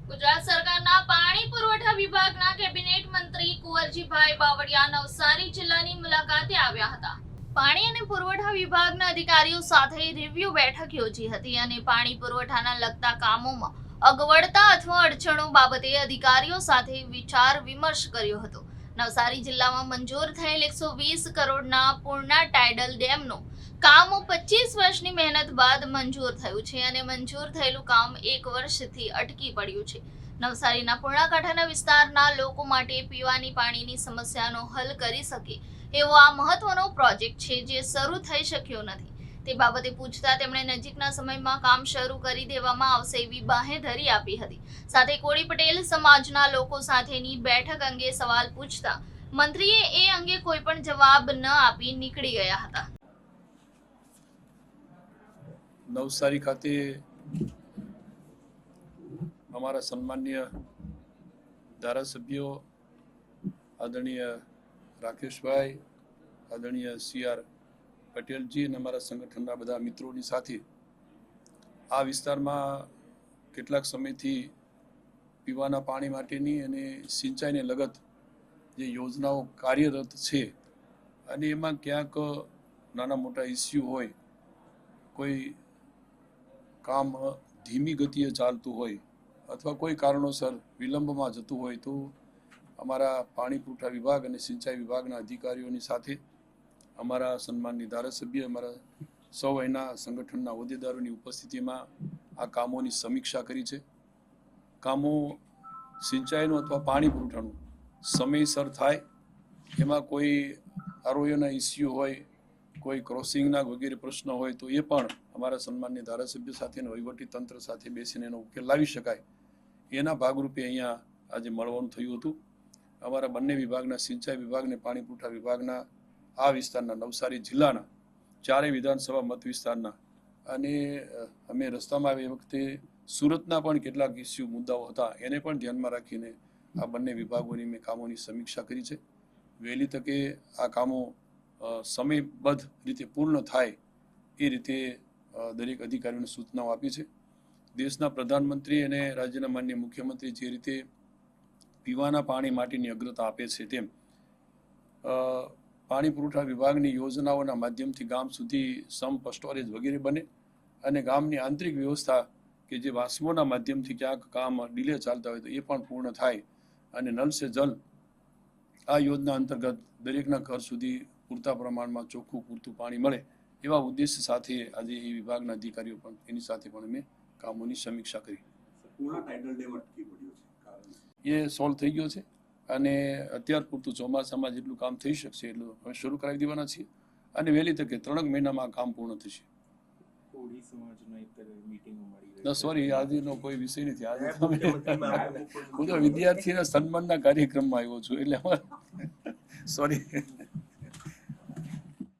ગુજરાત સરકારના પાણી પુરવઠા વિભાગના કેબિનેટ મંત્રી કુંવરજીભાઈ બાવળિયા નવસારી જિલ્લાની મુલાકાતે આવ્યા હતા। પાણી અને પુરવઠા વિભાગના અધિકારીઓ સાથે રિવ્યુ બેઠક યોજી હતી અને પાણી પુરવઠાના લગતા કામોમાં અગવડતા અથવા અડચણો બાબતે અધિકારીઓ સાથે વિચાર વિમર્શ કર્યો હતો। નવસારી જિલ્લામાં મંજૂર થયેલ 120 કરોડના પૂર્ણા ટાઇડલ ડેમનો કામ 25 વર્ષની મહેનત બાદ મંજૂર થયું છે અને મંજૂર થયેલું કામ 1 વર્ષથી અટકી પડ્યું છે। નવસારીના પૂર્ણાકાંઠાના વિસ્તારના લોકો માટે પીવાની પાણીની સમસ્યાનો હલ કરી શકે એવો આ મહત્વનો પ્રોજેક્ટ છે જે શરૂ થઈ શક્યો નથી। તે બાબતે પૂછતા તેમણે નજીકના સમયમાં કામ શરૂ કરી દેવામાં આવશે એવી બાહેધરી આપી હતી। સાથે કોળી પટેલ સમાજના લોકો સાથેની બેઠક અંગે સવાલ પૂછતા મંત્રીએ એ અંગે કોઈ પણ જવાબ ન આપી નીકળી ગયા હતા। નવસારી ખાતે અમારા સન્માનીય ધારાસભ્યો આદરણીય રાકેશભાઈ, આદરણીય CR પટેલજી અને અમારા સંગઠનના બધા મિત્રોની સાથે આ વિસ્તારમાં કેટલાક સમયથી પીવાના પાણી માટેની અને સિંચાઈને લગત જે યોજનાઓ કાર્યરત છે અને એમાં ક્યાંક નાના મોટા ઇસ્યુ હોય, કોઈ કામ ધીમી ગતિએ ચાલતું હોય અથવા કોઈ કારણોસર વિલંબમાં જતું હોય તો અમારા પાણી પુરવઠા વિભાગ અને સિંચાઈ વિભાગના અધિકારીઓની સાથે અમારા સન્માનની ધારાસભ્ય, અમારા સૌ એના સંગઠનના હોદ્દેદારોની ઉપસ્થિતિમાં આ કામોની સમીક્ષા કરી છે। કામો સિંચાઈનું અથવા પાણી પુરવઠાનું સમયસર થાય, એમાં કોઈ આરોગ્યના ઇસ્યુ હોય, કોઈ ક્રોસિંગના વગેરે પ્રશ્ન હોય તો એ પણ અમારા સન્માનની ધારાસભ્ય સાથે અને વહીવટી તંત્ર સાથે બેસીને એનો ઉકેલ લાવી શકાય એના ભાગરૂપે અહીંયા આજે મળવાનું થયું હતું। અમારા બંને વિભાગના, સિંચાઈ વિભાગ અને પાણી પુરવઠા વિભાગના આ વિસ્તારના, નવસારી જિલ્લાના 4 વિધાનસભા મત વિસ્તારના, અને અમે રસ્તામાં આવી વખતે સુરતના પણ કેટલાક ઇસ્યુ મુદ્દાઓ હતા એને પણ ધ્યાનમાં રાખીને આ બંને વિભાગોની મેં કામોની સમીક્ષા કરી છે। વહેલી તકે આ કામો સમયબદ્ધ રીતે પૂર્ણ થાય એ રીતે દરેક અધિકારીઓને સૂચનાઓ આપી છે। દેશના પ્રધાનમંત્રી અને રાજ્યના માનનીય મુખ્યમંત્રી જે રીતે પીવાના પાણી માટેની અગ્રતા આપે છે તેમ પાણી પુરવઠા વિભાગની યોજનાઓના માધ્યમથી ગામ સુધી સંપ, સ્ટોરેજ વગેરે બને અને ગામની આંતરિક વ્યવસ્થા કે જે વાસ્મોના માધ્યમથી ક્યાંક કામ ડિલે ચાલતા હોય તો એ પણ પૂર્ણ થાય અને નલ સે જલ આ યોજના અંતર્ગત દરેકના ઘર સુધી પૂરતા પ્રમાણમાં ચોખ્ખું પૂરતું પાણી મળે એવા ઉદ્દેશ્ય સાથે આજે એ વિભાગના અધિકારીઓ પણ એની સાથે પણ અમે કામોની સમીક્ષા કરી। એ સોલ્વ થઈ ગયો છે અને અત્યાર પૂરતું ચોમાસામાં જેટલું કામ થઈ શકશે એટલું હવે શરૂ કરાવી દેવાના છીએ અને વહેલી તકે 3 મહિનામાં આ કામ પૂર્ણ થશે। સોરી, આજનો કોઈ વિષય નથી। આજે હું તો વિદ્યાર્થીના સન્માનના કાર્યક્રમમાં આવ્યો છું એટલે સોરી।